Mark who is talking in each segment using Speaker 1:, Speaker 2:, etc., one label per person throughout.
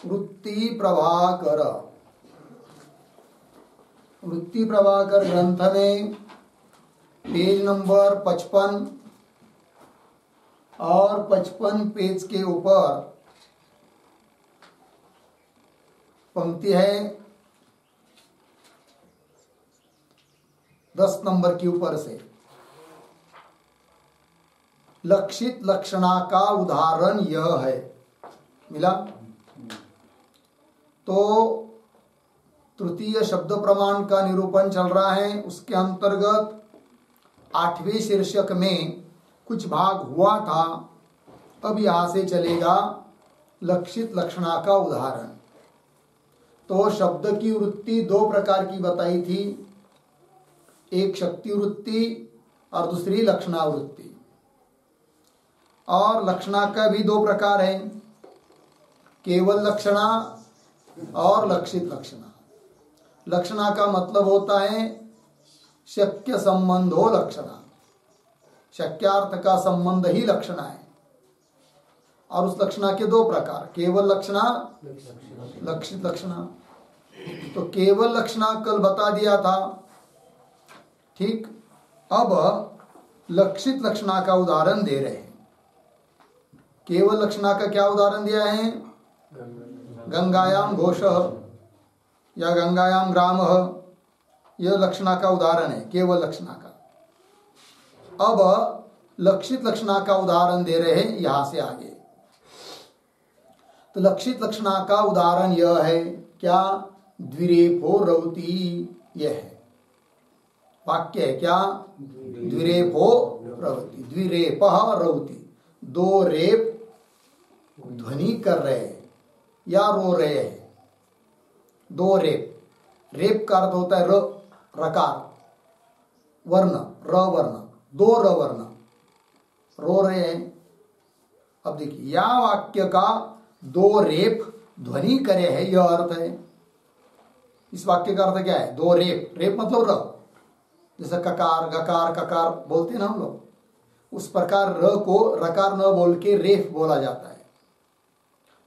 Speaker 1: वृत्ति प्रभाकर, वृत्ति प्रभाकर ग्रंथ में पेज नंबर 55 और 55 पेज के ऊपर पंक्ति है 10 नंबर के ऊपर से, लक्षित लक्षणा का उदाहरण यह है। मिला? तो तृतीय शब्द प्रमाण का निरूपण चल रहा है। उसके अंतर्गत 8वें शीर्षक में कुछ भाग हुआ था। अब यहां से चलेगा लक्षित लक्षणा का उदाहरण। तो शब्द की वृत्ति 2 प्रकार की बताई थी, एक शक्ति वृत्ति और दूसरी लक्षणावृत्ति। और लक्षणा का भी 2 प्रकार है, केवल लक्षणा और लक्षित लक्षणा। लक्षणा का मतलब होता है शक्य संबंधो लक्षणा, शक्यार्थ का संबंध ही लक्षणा है। और उस लक्षणा के 2 प्रकार, केवल लक्षणा, लक्षित लक्षणा। तो केवल लक्षणा कल बता दिया था, ठीक। अब लक्षित लक्षणा का उदाहरण दे रहे हैं। केवल लक्षणा का क्या उदाहरण दिया है? गंगायाम घोषः या गंगायाम ग्रामः, यह लक्षणा का उदाहरण है, केवल लक्षणा का। अब लक्षित लक्षणा का उदाहरण दे रहे हैं यहां से आगे। तो लक्षित लक्षणा का उदाहरण यह है, क्या? द्विरेफो रवति, यह है वाक्य है। क्या? द्विरेफो रवति, द्विरेपः रवति, 2 रेप ध्वनि कर रहे हैं या रो रहे हैं। 2 रेप, रेप का अर्थ होता है र, रकार, वर्ण, र वर्ण, 2 र वर्ण, रो रहे हैं। अब देखिए, या वाक्य का 2 रेप ध्वनि करे है, यह अर्थ है। इस वाक्य का अर्थ क्या है? 2 रेप, रेप मतलब र, जैसा ककार गकार ककार बोलते हैं ना हम लोग, उस प्रकार र को रकार न बोल के रेफ बोला जाता है।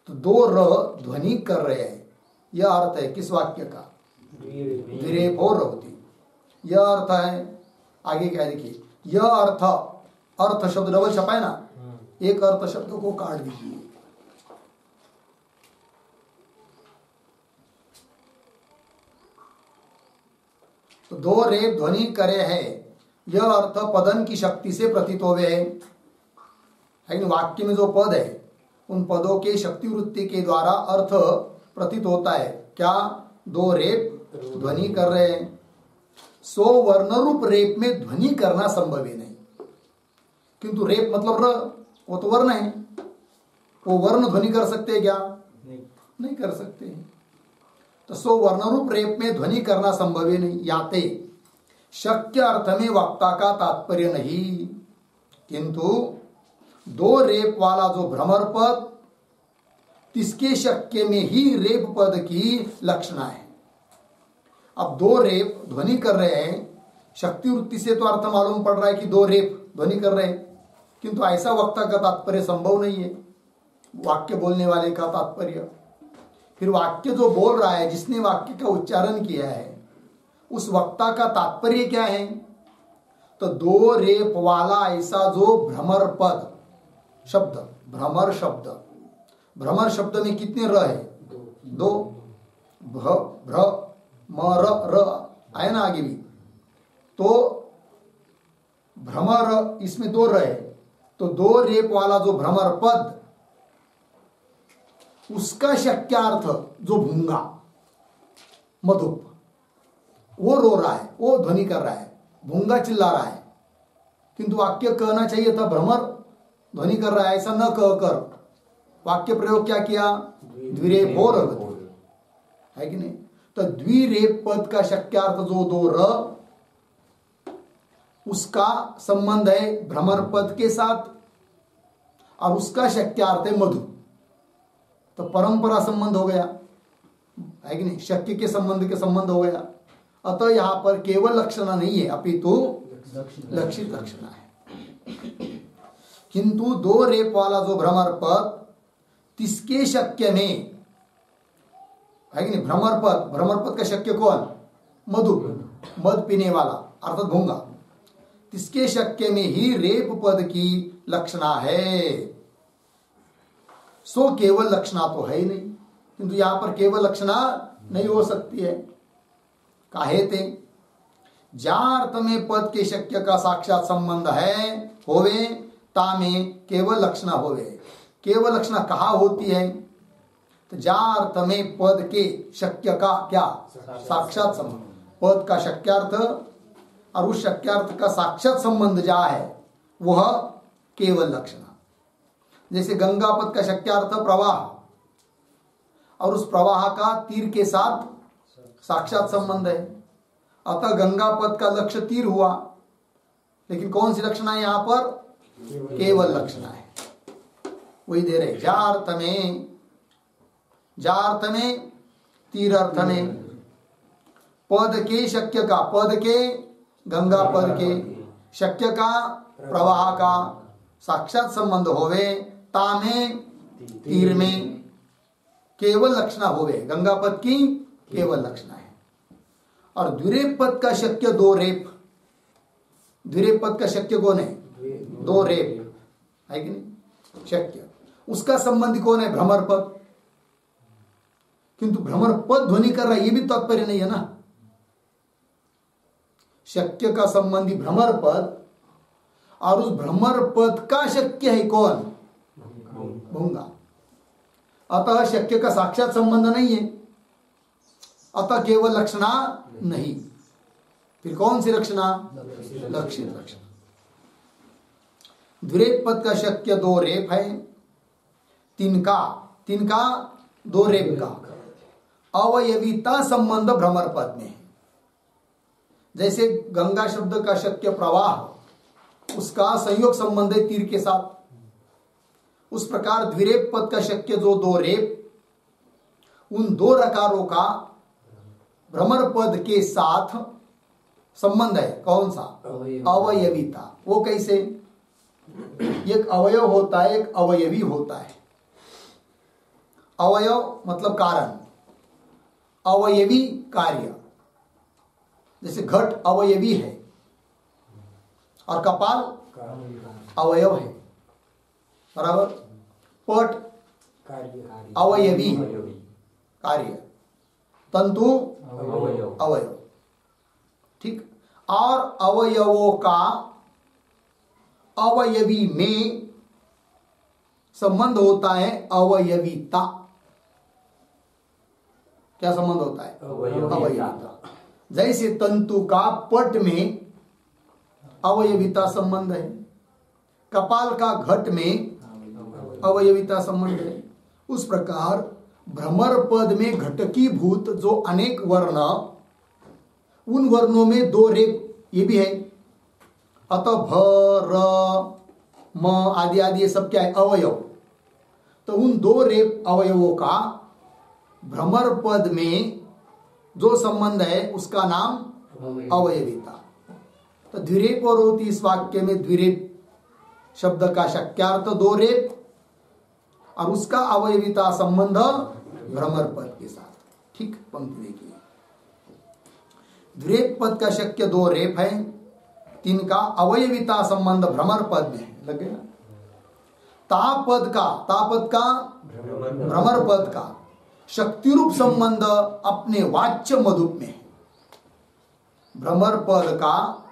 Speaker 1: तो 2 र ध्वनि कर रहे हैं, यह अर्थ है किस वाक्य का? द्विरेफो रवति, यह अर्थ है। आगे क्या है देखिए, यह अर्थ, अर्थ शब्द डबल छपा है ना, एक अर्थ शब्द को काट दीजिए। तो 2 रेप ध्वनि करे है, यह अर्थ पदन की शक्ति से प्रतीत होवे है। लेकिन वाक्य में जो पद है, उन पदों के शक्ति वृत्ति के द्वारा अर्थ प्रतीत होता है। क्या? 2 रेप ध्वनि कर रहे हैं। सो वर्ण रूप रेप में ध्वनि करना संभव ही नहीं, किंतु रेप मतलब र, वो तो वर्ण है, वो वर्ण ध्वनि कर सकते हैं क्या? नहीं कर सकते। तो सो वर्ण रूप रेप में ध्वनि करना संभव ही नहीं। याते शक्य अर्थ में वक्ता का तात्पर्य नहीं, किंतु 2 रेप वाला जो भ्रमर पद, तिसके शक्य में ही रेप पद की लक्षणा है। अब 2 रेप ध्वनि कर रहे हैं, शक्ति वृत्ति से तो अर्थ मालूम पड़ रहा है कि 2 रेप ध्वनि कर रहे हैं, किंतु ऐसा वक्ता का तात्पर्य संभव नहीं है, वाक्य बोलने वाले का तात्पर्य। फिर वाक्य जो बोल रहा है, जिसने वाक्य का उच्चारण किया है, उस वक्ता का तात्पर्य क्या है? तो 2 रेप वाला ऐसा जो भ्रमर पद शब्द, भ्रमर शब्द, भ्रमर शब्द में कितने र है? 2, भ भ्र म र आए ना आगे भी। तो भ्रमर, इसमें 2 र है, तो 2 रेप वाला जो भ्रमर पद, उसका शक्यार्थ जो भूंगा मधुप, वो रो रहा है, वो ध्वनि कर रहा है, भूंगा चिल्ला रहा है, किंतु वाक्य कहना चाहिए था भ्रमर ध्वनि कर रहा है, ऐसा न कहकर वाक्य प्रयोग क्या किया? द्विरेफो रवति, है कि नहीं? तो द्विरेप पद का शक्यार्थ जो 2 र, उसका संबंध है भ्रमर पद के साथ, और उसका शक्यार्थ है मधु। तो परंपरा संबंध हो गया, है कि नहीं? शक्य के संबंध के संबंध हो गया। अतः यहां पर केवल लक्षणा नहीं है, अपितु लक्षित लक्षणा है। किंतु 2 रेप वाला जो भ्रमर पद, तिसके शक्य में है कि नहीं। भ्रमर पद, भ्रमर पद का शक्य कौन? मधु, मध पीने वाला अर्थात भूंगा। इसके शक्य में ही रेप पद की लक्षणा है। सो केवल लक्षणा तो है ही नहीं, किंतु यहां पर केवल लक्षणा नहीं हो सकती है। काहे ते जार्थ में पद के शक्य का साक्षात संबंध है होवे, तामे केवल लक्षणा होवे। केवल लक्षणा कहा होती है? तो जार्थ में पद के शक्य का क्या साक्षात संबंध, पद का शक्यार्थ और उस शक्यार्थ का साक्षात संबंध जा है वह केवल लक्षणा। जैसे गंगा पद का शक्यार्थ प्रवाह, और उस प्रवाह का तीर के साथ साक्षात संबंध है, अतः गंगा पद का लक्ष्य तीर हुआ। लेकिन कौन सी लक्षणा है यहां पर? केवल लक्षणा है। वही दे रहे जार्थ में तीर अर्थ में पद के शक्य का, पद के गंगा पद के शक्य का प्रवाह का साक्षात संबंध होवे, तामे तीर में केवल लक्षणा होवे, गंगा पद की केवल लक्षणा है। और द्विरेप पद का शक्य दो रेप, द्विरेप पद का शक्य कौन है? दो रेप है कि नहीं शक्य, उसका संबंधी कौन है? भ्रमर पद। किंतु भ्रमर पद ध्वनि कर रहा है, ये भी तात्पर्य नहीं है ना। शक्य का संबंधी भ्रमर पद, और उस भ्रमर पद का शक्य है कौन? भूंगा। अतः शक्य का साक्षात संबंध नहीं है, अतः केवल लक्षणा नहीं। फिर कौन सी लक्षणा? लक्षित लक्षणा। द्विरेप पद का शक्य दो रेप है, तिनका दो रेप का अवयविता संबंध भ्रमर पद में है। जैसे गंगा शब्द का शक्य प्रवाह, उसका संयोग संबंध है तीर के साथ, उस प्रकार द्विरेप पद का शक्य जो दो रेप, उन दो रकारों का भ्रमर पद के साथ संबंध है। कौन सा? अवयविता। वो कैसे? एक अवयव होता है, एक अवयवी होता है। अवयव मतलब कारण, अवयवी कार्य। जैसे घट अवयवी है और कपाल अवयव है, बराबर। पट अवयवी कार्य, तंतु अवयव, ठीक। और अवयवों का अवयवी में संबंध होता है अवयविता। क्या संबंध होता है? अवयविता। जैसे तंतु का पट में अवयविता संबंध है, कपाल का घट में अवयविता संबंध है, उस प्रकार भ्रमर पद में घटकीभूत जो अनेक वर्ण, उन वर्णों में दो रेप ये भी है। अतः भ, र, म आदि आदि ये सब क्या है? अवयव। तो उन दो रेप अवयवों का भ्रमर पद में जो संबंध है उसका नाम अवयविता। तो द्विरेप और होती इस वाक्य में द्विरेप शब्द का शक्यार्थ दो रेप, और उसका अवयविता संबंध भ्रमर पद के साथ। ठीक, पंक्ति देखिए। द्विरेप पद का शक्य दो रेप है, तिनका अवयविता संबंध भ्रमर पद में है। लग गया? तापद का भ्रमर पद का शक्ति रूप संबंध अपने वाच्य मधुप में है। भ्रमर पद का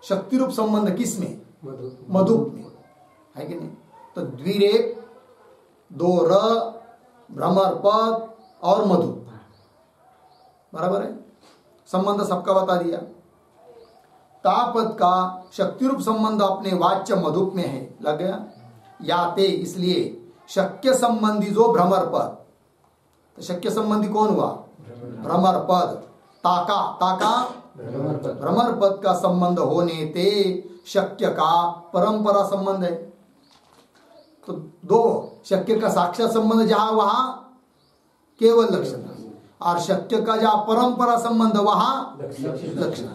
Speaker 1: शक्ति रूप संबंध किसमें? मधुप में है कि नहीं? तो द्विरेप, दो र, भ्रमर पद और मधुप, बराबर है। संबंध सबका बता दिया। तापद का शक्ति रूप संबंध अपने वाच्य मधुप में है। लग गया? याते, इसलिए शक्य संबंधी जो भ्रमर पद, तो शक्य संबंधी कौन हुआ? भ्रमर पद। ताका भ्रमर पद का संबंध होने ते शक्य का परंपरा संबंध है। तो दो, शक्य का साक्षात संबंध जहां वहां केवल लक्षण, और शक्य का जहां परंपरा संबंध वहां लक्षण।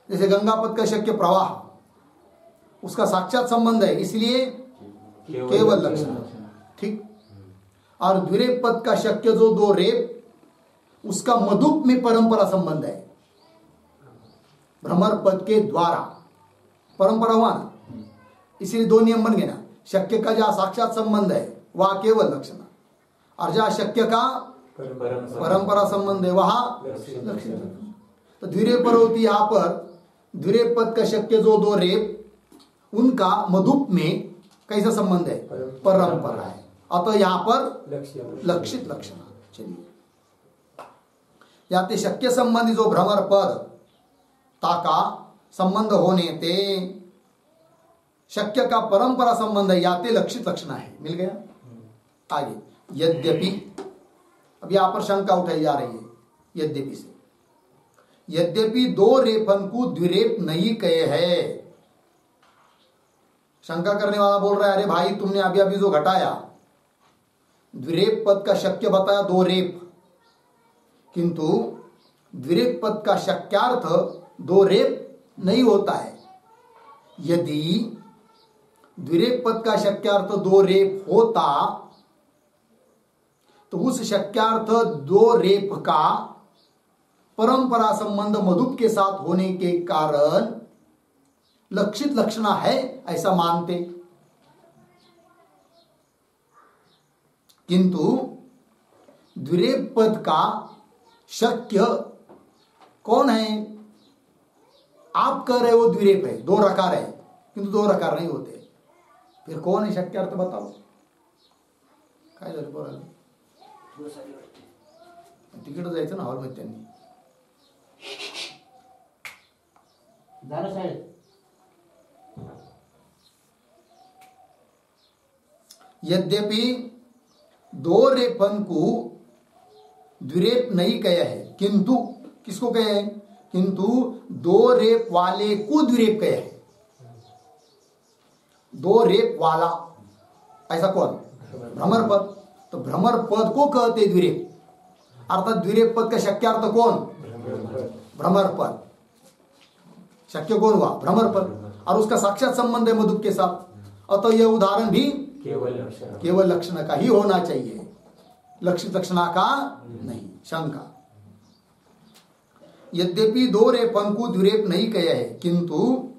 Speaker 1: जैसे गंगा पद का शक्य प्रवाह, उसका साक्षात संबंध है, इसलिए केवल लक्षण। ठीक। और द्विरेप पद का शक्य जो दो रेप, उसका मधुप में परंपरा संबंध है, भ्रमर पद के द्वारा परंपरा हुआ ना, इसलिए दो नियम बन गए ना। शक्य का जहां साक्षात संबंध है वहां केवल लक्षण, और जहां शक्य का परंपरा संबंध है वहां लक्षण। तो द्विरेप परोती, यहां पर द्विरेप पद का शक्य जो दो रेप उनका मधुप में कैसा संबंध है, परंपरा है, अतः यहां पर लक्षित लक्षण। चलिए याते शक्य संबंधी जो भ्रमर पद ताका संबंध होने ते शक्य का परंपरा संबंध है, याते लक्षित लक्षण है। मिल गया। आगे यद्यपि, अब यहां पर शंका उठाई जा रही है यद्यपि से। यद्यपि दो रेफन को द्विरेप नहीं कहे है। शंका करने वाला बोल रहा है अरे भाई तुमने अभी अभी जो घटाया द्विरेप पद का शक्य बताया दो रेप, किंतु द्विरेप पद का शक्यार्थ दो रेप नहीं होता है। यदि द्विरेप पद का शक्यार्थ दो रेप होता तो उस शक्यार्थ दो रेप का परंपरा संबंध मधुप के साथ होने के कारण लक्षित लक्षणा है ऐसा मानते, किंतु द्विरेप पद का शक्य कौन है? आप कह रहे हो द्विरेप है, दो रकार है, किंतु दो रकार नहीं होते, फिर कौन है शक्य अर्थ बताओ। काय झालं बोलायला? तिकडे जायचं ना हॉलमध्ये त्यांनी
Speaker 2: झालं साहेब।
Speaker 1: यद्यपि दो रेपन को द्विरेप नहीं कहे है, किंतु किसको कहे है? किंतु दो रेप वाले को द्विरेप कहे है। दो रेप वाला ऐसा कौन? भ्रमर पद। तो भ्रमर पद को कहते द्विरेप, अर्थात द्विरेप पद का शक्यार्थ कौन? भ्रमर पद। शक्य कौन हुआ? भ्रमर पद, और उसका साक्षात संबंध है मधुप के साथ। अतः यह उदाहरण भी केवल लक्षण का ही होना चाहिए, लक्षित लक्षणा का नहीं। शंका। यद्यपि दो रेपन को द्विरेप नहीं कहे है, किंतु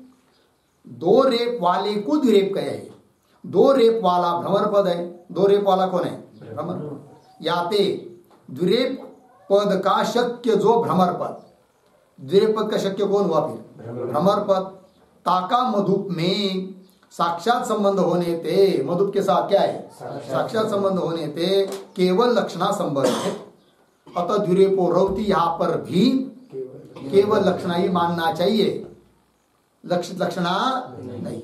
Speaker 1: दो रेप वाले को द्विरेप कहे है। दो रेप वाला भ्रमर पद है। दो रेप वाला कौन है? भ्रमर। याते द्विरेप पद का शक्य जो भ्रमर पद, द्विरेप पद का शक्य कौन हुआ फिर? भ्रमर पद। ताका मधुप में साक्षात संबंध होने ते, मधुप के साथ क्या है? साक्षात संबंध होने ते केवल लक्षणा संबंध है। अतः द्विरेपो रौती, यहां पर भी केवल लक्षणा ही मानना चाहिए, लक्षित लक्षणा नहीं।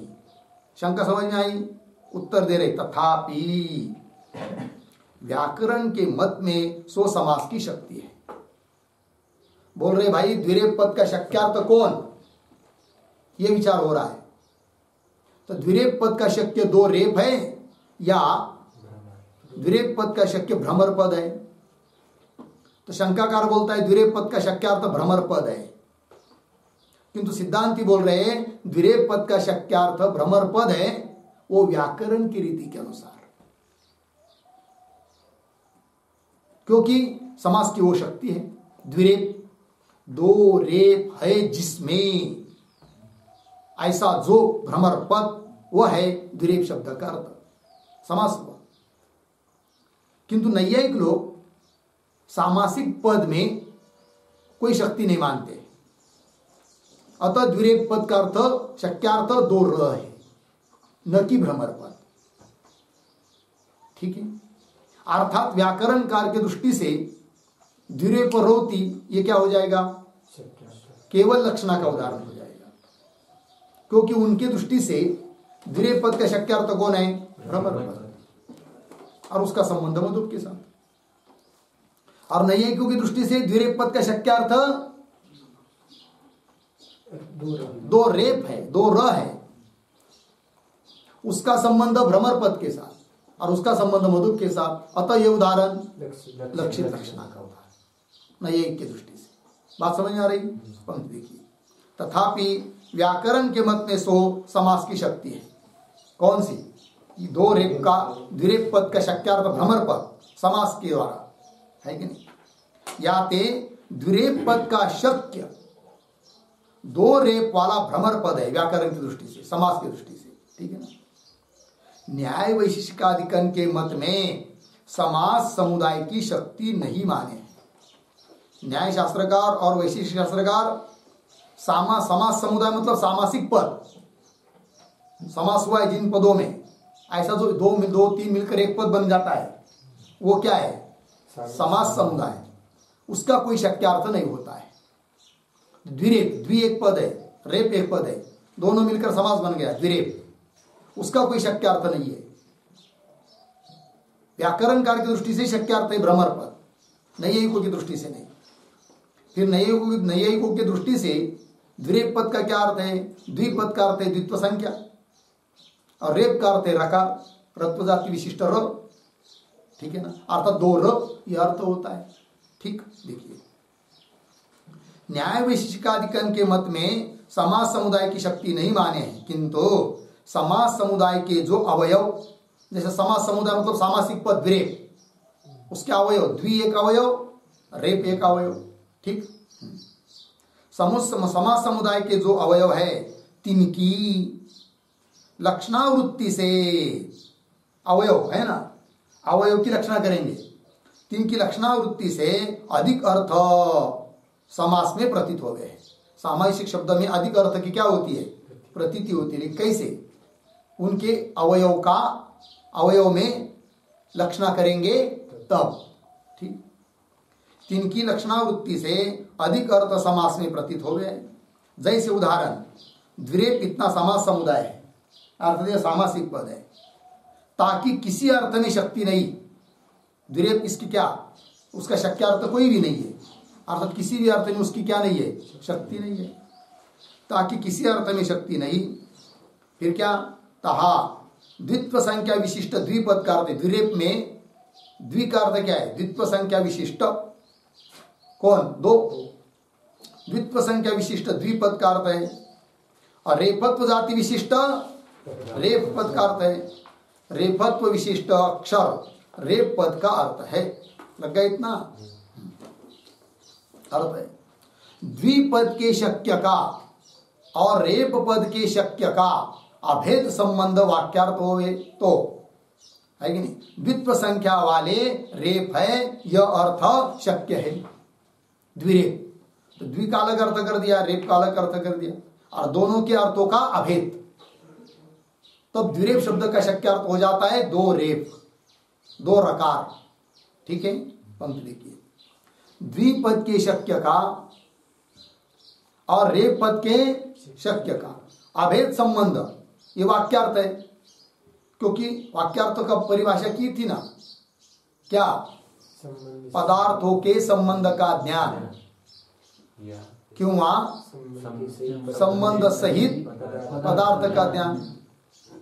Speaker 1: शंका समझ में आई? उत्तर दे रहे तथापि व्याकरण के मत में सो समास की शक्ति है। बोल रहे भाई द्विरेप पद का शक्यार्थ कौन, ये विचार हो रहा है। तो द्विरेप पद का शक्य दो रेप है या द्विरेप पद का शक्य भ्रमर पद है? तो शंकाकार बोलता है द्विरेप पद का शक्यार्थ भ्रमर पद है, किंतु सिद्धांती बोल रहे हैं द्विरेप पद का शक्यार्थ भ्रमर पद है, वो व्याकरण की रीति के अनुसार, क्योंकि समास की वो शक्ति है। द्विरेप दो रेप है जिसमें, ऐसा जो भ्रमर पद वह है द्विरेप शब्द का अर्थ, समास हुआ। किंतु नैयायिक लोग सामासिक पद में कोई शक्ति नहीं मानते, अतः द्विरेप पद का अर्थ शक्यार्थ दो र है, न कि भ्रमर पद। ठीक है। अर्थात व्याकरणकार की दृष्टि से द्विरेप रोती ये क्या हो जाएगा? केवल लक्षणा का उदाहरण हो जाएगा, क्योंकि उनकी दृष्टि से द्विरेप पद का शक्यार्थ कौन है? भ्रमर पद, और उसका संबंध मधुप के साथ। और नैयायिकों की दृष्टि से द्विरेप पद का शक्यार्थ दो रेप है, दो र है, उसका संबंध भ्रमर पद के साथ और उसका संबंध मधुप के साथ। अतः यह उदाहरण लक्षित लक्षणा का उदाहरण नैयायिक की दृष्टि से। बात समझ में आ रही? पंक्ति देखिए, तथापि व्याकरण के मत में सो समास की शक्ति है। कौन सी? दो रेप का द्विरेप पद का शक्यार्थ भ्रमर पद समास के द्वारा है कि नहीं? या ते द्विरेप पद का शक्य दो रेप वाला भ्रमर पद है व्याकरण की दृष्टि से, समास की दृष्टि से, ठीक है ना। न्याय वैशेषिकाधिकरण के मत में समास समुदाय की शक्ति नहीं माने। न्याय शास्त्रकार और वैशेषिक शास्त्रकार समास समुदाय मतलब सामासिक पद, समास हुआ है जिन पदों में, ऐसा जो दो तीन मिलकर एक पद बन जाता है वो क्या है, समास समुदाय, उसका कोई शक्यार्थ नहीं होता है। द्विरेप, द्वि एक पद है, रेप एक पद है, दोनों मिलकर समास बन गया द्विरेप, उसका कोई शक्यार्थ नहीं है। व्याकरणकार की दृष्टि से शक्यार्थ है भ्रमर पद, नैयायिकों की दृष्टि से नहीं। फिर नैयायिकों की दृष्टि से द्विरेप पद का क्या अर्थ है, द्विपद का अर्थ है द्वित्व संख्या, और रेप का अर्थ है रकार, रत्व जाति विशिष्ट र, ठीक है ना, अर्थात दो र, यह अर्थ होता है। ठीक, देखिए न्याय वैशेषिकाधिकरण के मत में समास समुदाय की शक्ति नहीं माने हैं, किंतु समास समुदाय के जो अवयव, जैसे समास समुदाय मतलब सामासिक पद द्विरेप, उसके अवयव द्वि एक अवयव, रेप एक अवयव, ठीक। समास समुदाय के जो अवयव है तिनकी लक्षणावृत्ति से, अवयव है ना, अवयव की लक्षणा करेंगे, तिनकी लक्षणावृत्ति से अधिक अर्थ समास में प्रतीत हो गए। सामासिक शब्द में अधिक अर्थ की क्या होती है, प्रतीति होती है। कैसे, उनके अवयव का अवयव में लक्षणा करेंगे तब, ठीक। तिनकी लक्षणावृत्ति से अधिक अर्थ समास में प्रतीत हो गए। जैसे उदाहरण, द्विरेप इतना समास समुदाय है, अर्थ सामासिक पद है, ताकि किसी अर्थ में शक्ति नहीं, द्विरेप इसकी क्या, उसका शक्यार्थ कोई भी नहीं है, अर्थात किसी भी अर्थ में उसकी क्या नहीं है, शक्ति नहीं है, ताकि किसी अर्थ में शक्ति नहीं। फिर क्या, तहा द्वित्व संख्या विशिष्ट द्विपद का अर्थ, द्विरेप में द्वि का अर्थ क्या है, द्वित्व संख्या विशिष्ट, कौन, दो, द्वित्व संख्या विशिष्ट द्विपद का अर्थ है। और रेपत्व जाति विशिष्ट रेप पद का अर्थ है, रेपत्व विशिष्ट अक्षर रेप पद का अर्थ है। लग गया इतना अर्थ है। द्विपद के शक्य का और रेप पद के शक्य का अभेद संबंध वाक्यार्थ होवे तो, है कि नहीं, द्वित्व संख्या वाले रेप है यह अर्थ शक्य है, द्विरेप, तो द्वि का अलग अर्थ कर दिया, रेप का अलग अर्थ कर दिया, और दोनों के अर्थों का अभेद, तब द्विरेप शब्द का शक्यार्थ हो जाता है दो रेप, दो रकार, ठीक है। पंक्ति देखिए, द्विपद के शक्य का और रेप पद के शक्य का अभेद संबंध, ये वाक्यार्थ है, क्योंकि वाक्यार्थ का परिभाषा की थी ना, क्या, पदार्थों के संबंध का ज्ञान, क्यों संबंध सहित पदार्थ का ज्ञान।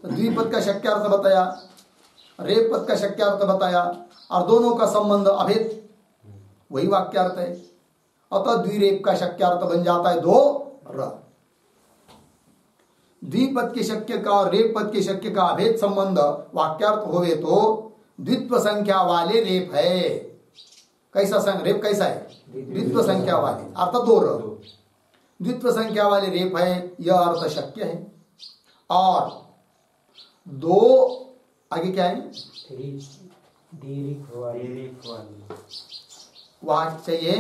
Speaker 1: तो द्विपद का शक्यार्थ बताया, रेप पद का शक्यार्थ बताया, और दोनों का संबंध अभेद, वही वाक्यार्थ है। अतः द्विरेप का शक्यार्थ बन जाता है दो र। द्विपद के शक्य का और रेप पद के शक्य का अभेद संबंध वाक्यार्थ होवे तो द्वित्व संख्या वाले रेप है। कैसा रेप कैसा है, द्वित्व संख्या वाले, अर्थात दो र, द्वित्व संख्या वाले रेप है, यह अर्थ शक्य है। और दो आगे क्या है, वहां चाहिए,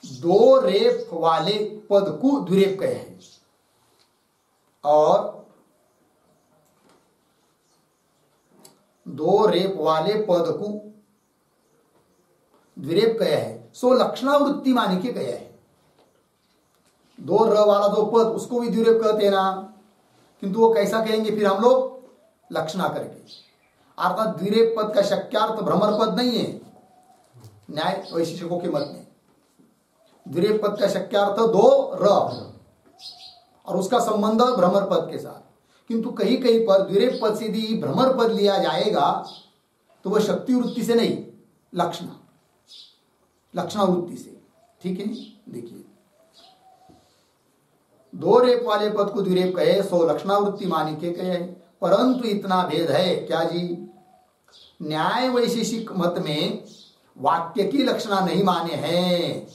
Speaker 1: दो रेप वाले पद को द्विरेप कहे हैं, और दो रेप वाले पद को द्विरेप कहे हैं, सो लक्षणावृत्ति माने के कहे हैं। दो र वाला जो पद उसको भी द्विरेप कहते हैं ना, किंतु वो कैसा कहेंगे फिर हम लोग, लक्षणा करके, अर्थात द्विरेप पद का शक्यार्थ भ्रमर पद नहीं है न्याय वैशेषिकों के मत में। द्विरेप पद का शक्यार्थ दो र और उसका संबंध भ्रमर पद के साथ, किंतु कहीं कहीं पर द्विरेप पद से यदि भ्रमर पद लिया जाएगा तो वह शक्ति वृत्ति से नहीं, लक्षणावृत्ति से, ठीक है। देखिए, दो रेप वाले पद को द्विरेप कहे सो लक्षणावृत्ति मानी के कहे, परंतु इतना भेद है क्या जी, न्याय वैशेषिक मत में वाक्य की लक्षणा नहीं माने हैं।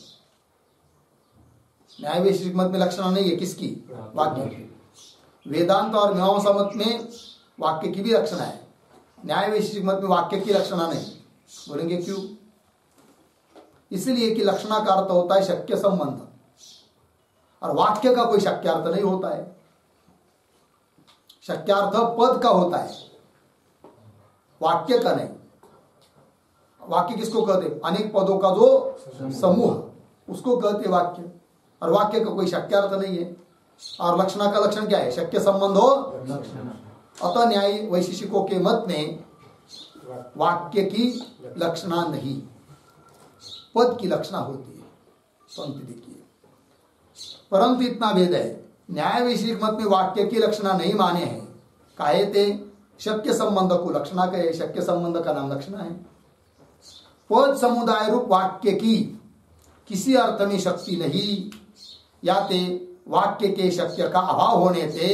Speaker 1: न्याय वैशेषिक मत में लक्षणा नहीं है, किसकी? वाक्य की। वेदांत और मीमांसा मत में वाक्य की भी लक्षणा है, न्याय वैशेषिक मत में वाक्य की लक्षणा नहीं। बोलेंगे क्यों? इसलिए कि लक्षणा का अर्थ होता है शक्य संबंध, और वाक्य का कोई शक्यार्थ नहीं होता है। शक्यार्थ पद का होता है, वाक्य का नहीं। वाक्य किसको कहते? अनेक पदों का जो समूह, उसको कहते वाक्य। और वाक्य का कोई शक्यार्थ नहीं है। और लक्षणा का लक्षण क्या है? शक्य संबंध हो। अतः न्याय वैशेषिकों के मत में वाक्य की लक्षणा नहीं, पद की लक्षणा होती है। पंक्ति देखिए, परंतु इतना भेद है, न्याय वैशेषिक मत में वाक्य की लक्षणा नहीं माने हैं। काहे ते शक्य संबंध को लक्षणा कहे, शक्य संबंध का नाम लक्षणा है। पद समुदाय रूप वाक्य की किसी अर्थ में शक्ति नहीं, या ते वाक्य के शक्य का अभाव होने से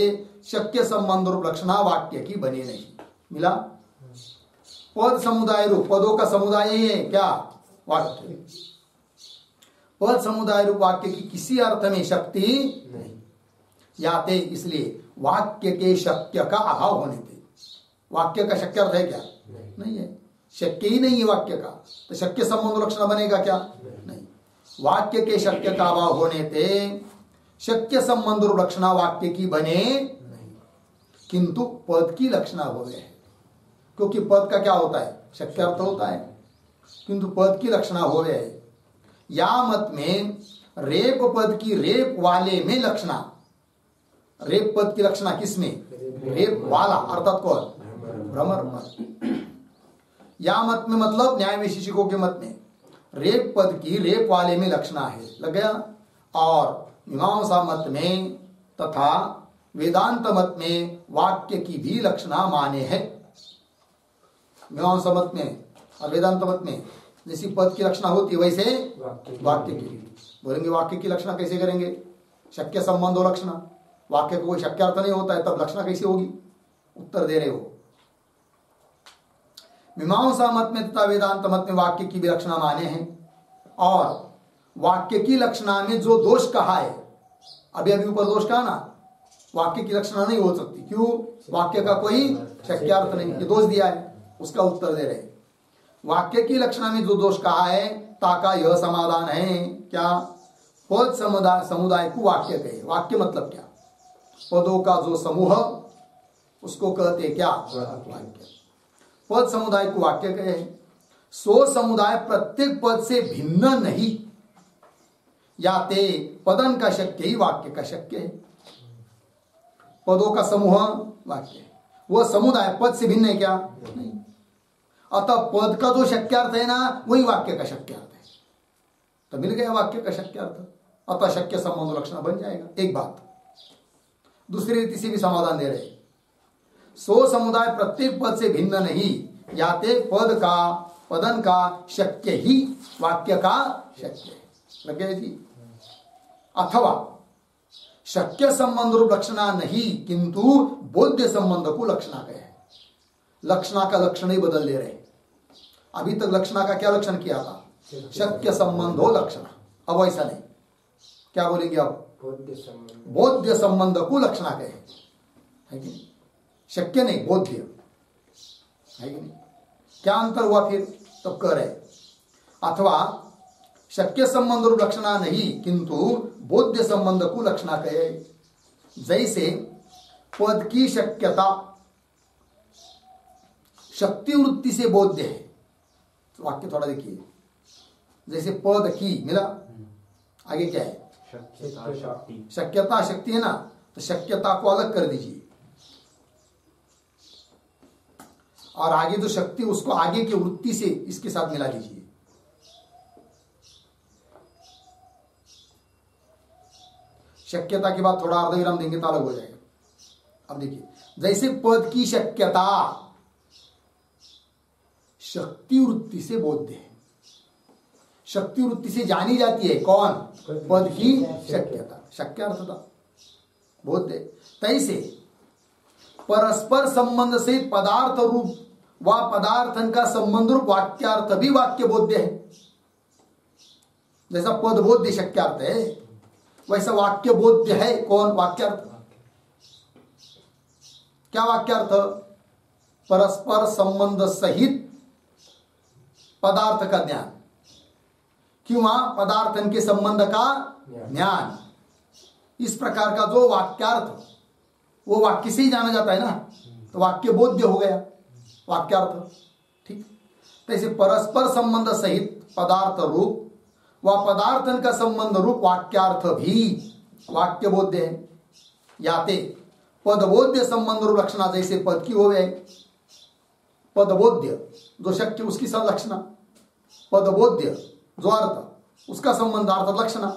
Speaker 1: शक्य संबंध रूप लक्षणा वाक्य की बने नहीं। मिला? पद समुदाय रूप, पदों का समुदाय ही है क्या? वाक्य। पद समुदाय रूप वाक्य की किसी अर्थ में शक्ति नहीं, या ते इसलिए वाक्य के शक्य का अभाव होने से। वाक्य का शक्य अर्थ है क्या? नहीं है, शक्य ही नहीं है वाक्य का, तो शक्य संबंध लक्षण बनेगा क्या? नहीं। वाक्य के शक्य का अभाव होने से शक्य संबंध रूप लक्षणा वाक्य की बने नहीं, किंतु पद की लक्षणा हो गए। क्योंकि पद का क्या होता है? शक्य अर्थ होता है, किंतु पद की लक्षणा हो गए। या मत में रेप पद की रेप वाले में लक्षणा, रेप पद की लक्षणा किसमें? रेप वाला अर्थात कौन? भ्रमर पद। या मत में मतलब न्याय वैशेषिकों के मत में रेप पद की रेप वाले में लक्षणा है, लग गया। और मीमांसा मत में तथा वेदांत मत में वाक्य की भी लक्षणा माने है। मीमांसा मत में और वेदांत मत में जैसी पद की लक्षणा होती है वैसे वाक्य की भी। बोलेंगे वाक्य की लक्षणा कैसे करेंगे? शक्य संबंध हो लक्षणा, वाक्य को कोई शक्यार्थ नहीं होता है, तब लक्षणा कैसे होगी? उत्तर दे रहे हो। मीमांसा मत में तथा वेदांत मत में वाक्य की भी लक्षणा माने हैं, और वाक्य की लक्षणा में जो दोष कहा है, अभी अभी ऊपर दोष कहा ना, वाक्य की लक्षणा नहीं हो सकती। क्यों? वाक्य का कोई शक्यार्थ नहीं, ये दोष दिया है, उसका उत्तर दे रहे। वाक्य की लक्षणा में जो दोष कहा है ताका यह समाधान है क्या? पद समुदाय को वाक्य कहे। वाक्य मतलब क्या? पदों का जो समूह, उसको कहते क्या? वाक्य। पद समुदाय को वाक्य कहे। सो समुदाय प्रत्येक पद से भिन्न नहीं, या ते पदन का शक्य ही वाक्य का शक्य है। पदों का समूह वाक्य, वह समुदाय पद से भिन्न है क्या? नहीं। अतः पद का जो शक्यार्थ है ना, वही वाक्य का शक्यार्थ है, तो मिल गया वाक्य का शक्यार्थ। अतः शक्य संबंध लक्षण बन जाएगा। एक बात। दूसरी रीति से भी समाधान दे रहे, सो समुदाय प्रत्येक पद से भिन्न नहीं, या ते पदन का शक्य ही वाक्य का शक्य है। लग गया जी? अथवा शक्य संबंध रूप लक्षणा नहीं, किंतु बोध्य संबंध को लक्षणा कहे। लक्षणा का लक्षण ही बदल दे रहे। अभी तक लक्षणा का क्या लक्षण किया था? शक्य संबंध हो लक्षण। अब ऐसा नहीं, क्या बोलेंगे अब? बोध्य संबंध को लक्षणा कहे, है कि नहीं? शक्य नहीं, बोध्य है कि नहीं? क्या अंतर हुआ फिर? तो कह रहे अथवा शक्य संबंध रूप लक्षणा नहीं, किंतु बोध्य संबंध को लक्षणा कहे। जैसे पद की शक्यता शक्ति वृत्ति से बोध्य है। तो वाक्य थोड़ा देखिए, जैसे पद की मिला, आगे क्या है? शक्यता शक्ति है ना, तो शक्यता को अलग कर दीजिए, और आगे जो शक्ति उसको आगे की वृत्ति से इसके साथ मिला दीजिए। शक्यता के बाद थोड़ा अर्धविराम देंगे तो अलग हो जाएगा। अब देखिए, जैसे पद की शक्यता शक्ति वृत्ति से बोध्य है, शक्ति वृत्ति से जानी जाती है। कौन? पद की शक्यता, शक्यार्थता बोध्य। तैसे परस्पर संबंध से पदार्थ रूप वह पदार्थन का संबंध रूप वाक्यार्थ भी वाक्य बोध्य है। जैसा पद बोध्य शक्यार्थ है वैसा वाक्य बोध्य है कौन? वाक्यार्थ। क्या वाक्यार्थ? परस्पर संबंध सहित पदार्थ का ज्ञान किंवा पदार्थन के संबंध का ज्ञान। इस प्रकार का जो वाक्यार्थ वो वाक्य से ही जाना जाता है ना, तो वाक्य बोध्य हो गया वाक्यार्थ। ठीक, तैसे परस्पर संबंध सहित पदार्थ रूप व पदार्थन का संबंध रूप वाक्यार्थ भी वाक्य बोध्य है। याते पदबोध्य संबंध रूप लक्षणा, जैसे पद की हो गए पदबोध्य जो शक्य उसकी संलक्षणा, पदबोध्य जो अर्थ उसका संबंध अर्थ लक्षणा,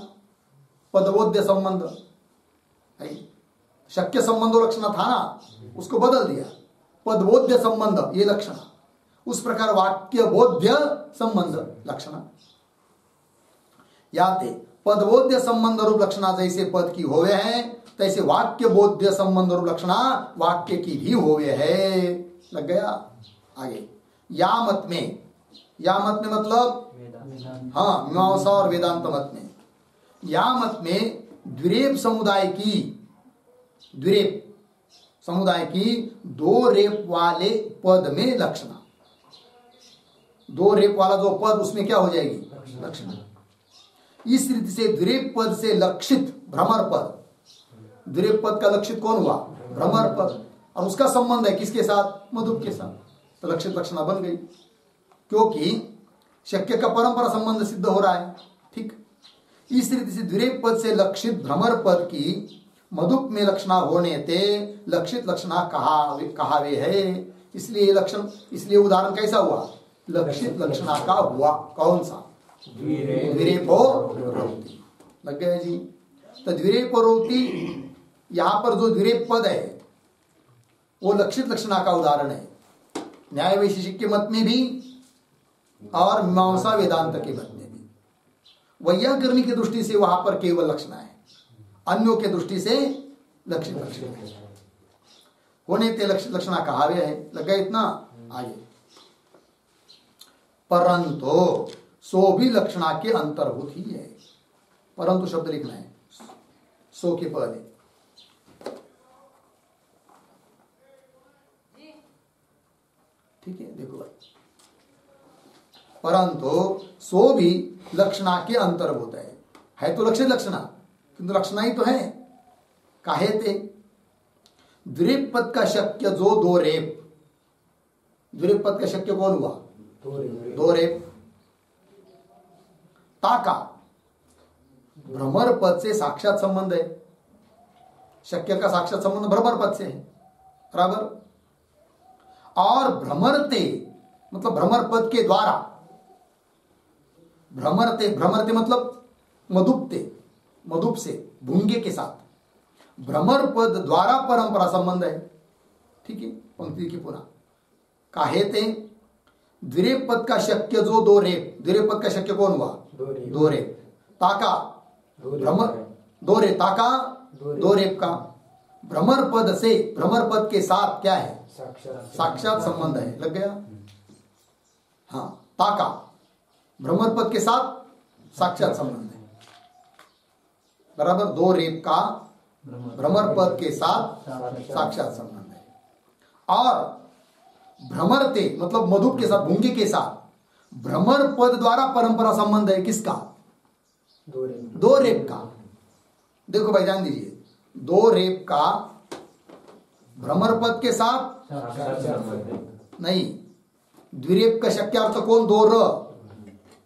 Speaker 1: पदबोध्य संबंध है। शक्य संबंध लक्षणा था ना, उसको बदल दिया पदबोध्य संबंध ये लक्षणा। उस प्रकार वाक्य बोध्य संबंध लक्षणा। याते पदबोध्य संबंध रूप लक्षणा जैसे पद की होवे हैं, तैसे वाक्य बोध्य संबंध रूप लक्षणा वाक्य की भी होवे है। लग गया? आगे या मत में मतलब हाँ मीमांसा और वेदांत मत में, या मत में द्विरेप समुदाय की दो रेप वाले पद में लक्षणा। दो रेप वाला जो पद उसमें क्या हो जाएगी? लक्षणा। इस रीति से द्विरेप पद से लक्षित भ्रमर पद, द्विरेप पद का लक्षित कौन हुआ? भ्रमर पद, और उसका संबंध है किसके साथ? मधुप के साथ, तो लक्षित लक्षणा बन गई, क्योंकि शक्य का परंपरा संबंध सिद्ध हो रहा है। ठीक, इस रीति से द्विरेप पद से लक्षित भ्रमर पद की मधुप में लक्षणा होने ते लक्षित लक्षणा कहावे है। इसलिए लक्षण, इसलिए उदाहरण कैसा हुआ? लक्षित लक्षणा का हुआ। कौन सा? द्विरेपो रौति। लग गया जी? तो द्विरेपो रौति, यहां पर जो द्विरेप पद है वो लक्षित लक्षणा का उदाहरण है। न्याय वैशेषिक के मत में भी और मीमांसा वेदांत के मत में भी। वैयाकरणी की दृष्टि से वहां पर केवल लक्षणा है, अन्यों के दृष्टि से लक्षित लक्षणा होने ते लक्षित लक्षणा कहावे है। लग गया इतना? आगे परंतु सो भी लक्षणा के अंतर्भूत ही है। परंतु शब्द लिखना है, सो के पद है। ठीक है, देखो भाई, परंतु सो भी लक्षणा के अंतर्भूत है तो लक्षित लक्षणा, किंतु लक्षणा ही तो है। काहे ते द्विरेप पद का शक्य जो दो रेप, द्विरेप पद का शक्य कौन हुआ? दो रेप। ताका भ्रमर पद से साक्षात संबंध है, शक्य का साक्षात संबंध भ्रमर पद से है, बराबर। और भ्रमरते मतलब भ्रमर पद के द्वारा, भ्रमरते मतलब मधुप से भूंगे के साथ भ्रमर पद द्वारा परंपरा संबंध है। ठीक है, पंक्ति की पुनः काहे ते द्विरेप पद का शक्य जो दो रेप, द्विरेप पद का शक्य कौन हुआ? दो रेप। ताका भ्रमर दो रेप, ताका दो रेप का भ्रमर पद से, भ्रमर पद के साथ क्या है? साक्षात संबंध है। लग गया? हाँ, ताका भ्रमर पद के साथ साक्षात संबंध है, बराबर। दो रेप का भ्रमर पद के साथ साक्षात संबंध है। और भ्रमरते मतलब मधुप के साथ, भूंगे के साथ भ्रमर पद द्वारा परंपरा संबंध है। किसका? दो रेप का। देखो भाई ध्यान दीजिए, दो रेप का भ्रमर पद के साथ नहीं, द्विरेप का शक्यार्थ कौन? दो र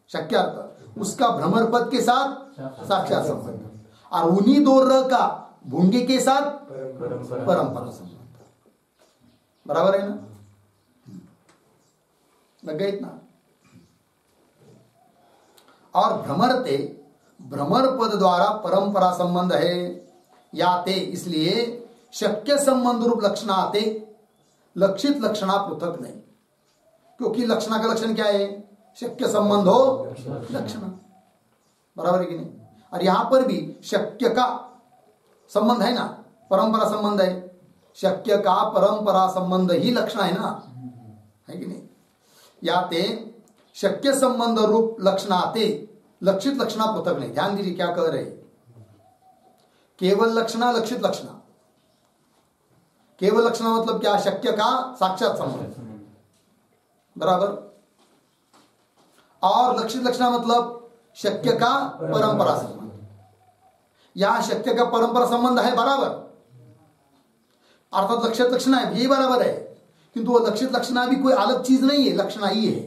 Speaker 1: शक्यार्थ, उसका भ्रमर पद के साथ साक्षात संबंध, और उन्हीं दो र का भूंगे के साथ परंपरा संबंध, बराबर है ना? लग गया इतना? और भ्रमरते भ्रमर पद द्वारा परंपरा संबंध है। याते इसलिए शक्य संबंध रूप लक्षणा आते, लक्षित लक्षणा पृथक नहीं, क्योंकि लक्षणा का लक्षण क्या है? शक्य संबंध हो लक्षणा, बराबर है कि नहीं? और यहां पर भी शक्य का संबंध है ना, परंपरा संबंध है। शक्य का परंपरा संबंध ही लक्षणा है ना, है कि नहीं? या ते शक्य संबंध रूप लक्षणाते लक्षित लक्षणा पृथक नहीं। ध्यान दीजिए क्या कह रहे, केवल लक्षणा लक्षित लक्षणा। केवल लक्षणा मतलब क्या? शक्य का साक्षात संबंध, बराबर। और लक्षित लक्षणा मतलब शक्य का परंपरा संबंध। यहां शक्य का परंपरा संबंध है, बराबर, अर्थात लक्षित लक्षणा है, यही बराबर है, किंतु वो लक्षित लक्षणा भी कोई अलग चीज नहीं है, लक्षणा ही है,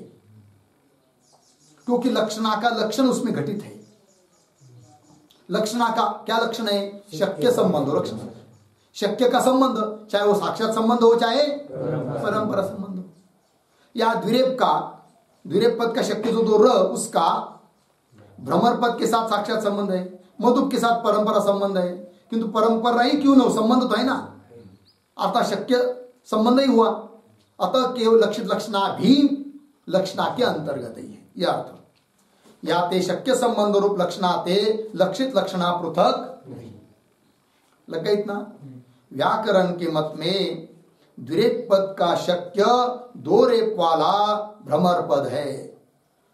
Speaker 1: क्योंकि लक्षणा का लक्षण उसमें घटित है। लक्षणा का क्या लक्षण है? शक्य संबंध। लक्षण शक्य का संबंध, चाहे वो साक्षात संबंध हो चाहे परंपरा संबंध हो। या द्विरेप का, द्विरेप पद का शक्य जो दो र, उसका भ्रमर पद के साथ साक्षात संबंध है, मधुप के साथ परंपरा संबंध है, किंतु परंपरा ही क्यों न हो, संबंध तो है ना, अर्थात शक्य संबंध ही हुआ। अतः केवल लक्षित लक्षणा भी लक्षणा के अंतर्गत ही है, यह अर्थ। या ते शक्य संबंध रूप लक्षणा ते लक्षित लक्षणा पृथक नहीं। लग गया इतना? व्याकरण के मत में द्विरेप पद का शक्य दो रेप वाला भ्रमर पद है,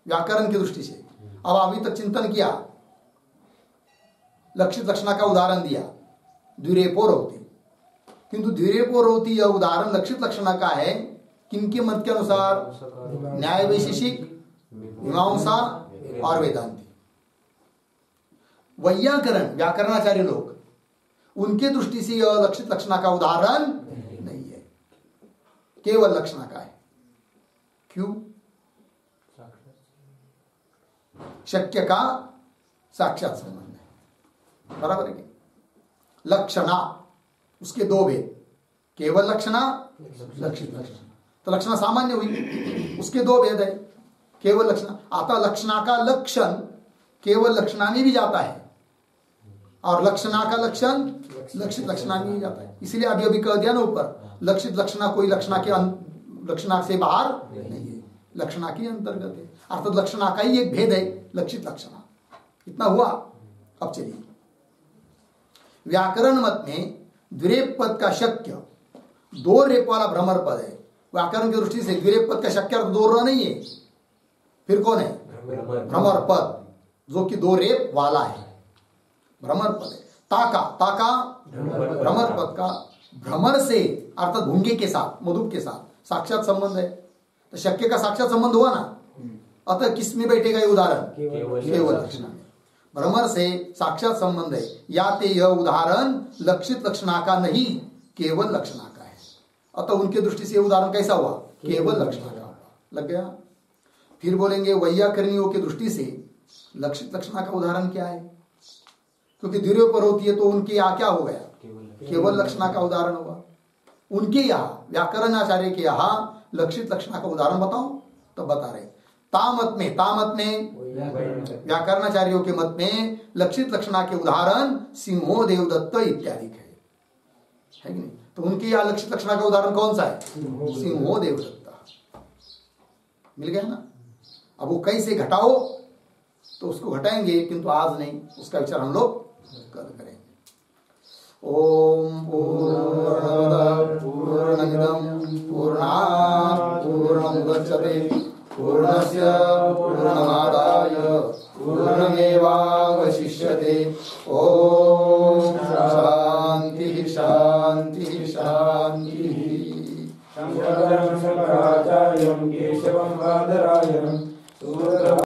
Speaker 1: व्याकरण की दृष्टि से। अब अभी तक चिंतन किया, लक्षित लक्षणा का उदाहरण दिया द्विरेपो रौती, किंतु द्विरेपो रौती यह उदाहरण लक्षित लक्षणा का है किनके मत के अनुसार? न्याय वैशेषिक, मीमांसा और वेदांती। वैयाकरण व्याकरणाचार्य लोग, उनके दृष्टि से यह लक्षित लक्षणा का उदाहरण नहीं है, केवल लक्षणा का है। क्यों? शक्य का साक्षात संबंध है, बराबर है। लक्षणा उसके दो भेद, केवल लक्षणा, लक्षित लक्षणा। तो लक्षणा सामान्य हुई, उसके दो भेद है, केवल लक्षणा। आता लक्षणा का लक्षण केवल लक्षणा में भी जाता है, और लक्षणा का लक्षण लक्षित लक्षणा में भी जाता है। इसलिए अभी अभी कह दिया ना ऊपर, लक्षित लक्षणा कोई लक्षणा के लक्षणा से बाहर नहीं है, लक्षणा के अंतर्गत है, अर्थात लक्षणा का ही एक भेद है लक्षित लक्षणा। इतना हुआ। अब चलिए, व्याकरण मत में द्विरेप पद का शक्य दो रेप वाला भ्रमर पद है। व्याकरण की दृष्टि से द्विरेप पद का शक्य अर्थ दो र नहीं है, फिर कौन है? भ्रमर पद, जो कि दो रेप वाला है, भ्रमर पद है। ताका, ताका भ्रमर पद का भ्रमर से अर्थात भुंगे के साथ, मधुप के साथ साक्षात संबंध है, तो शक्य का साक्षात संबंध हुआ ना। अतः किस में बैठेगा ये उदाहरण? केवल लक्षणा में। भ्रमर से साक्षात संबंध है, या ते यह उदाहरण लक्षित लक्षणा का नहीं, केवल लक्षणा का है। अतः उनके दृष्टि से उदाहरण कैसा हुआ? केवल लक्षणा का हुआ। लग गया? फिर बोलेंगे वैयाकरणियों की दृष्टि से लक्षित लक्षणा का उदाहरण क्या है? क्योंकि द्विरेप पर होती है तो उनके यहाँ क्या हो गया? केवल लक्षणा का उदाहरण हुआ। उनके यहाँ व्याकरणाचार्य के यहाँ लक्षित लक्षणा का उदाहरण बताओ, तो बता रहे तामत में व्याकरणाचार्यों के मत में लक्षित लक्षणा के उदाहरण सिंहो देवदत्त इत्यादि है कि नहीं? तो उनके यहाँ लक्षित लक्षणा का उदाहरण कौन सा है? सिंहो देवदत्त। मिल गया ना? अब वो कैसे घटाओ तो उसको घटाएंगे, किंतु आज नहीं, उसका विचार हम लोग कल करेंगे। ओम पूर्णमदः पूर्णमिदं पूर्णात् पूर्णमुदच्यते पूर्णस्य पूर्णमादाय पूर्णमेवावशिष्यते। ओम शांति शांति शांति। शंकरं शंकराचार्यं केशवं बादरायणं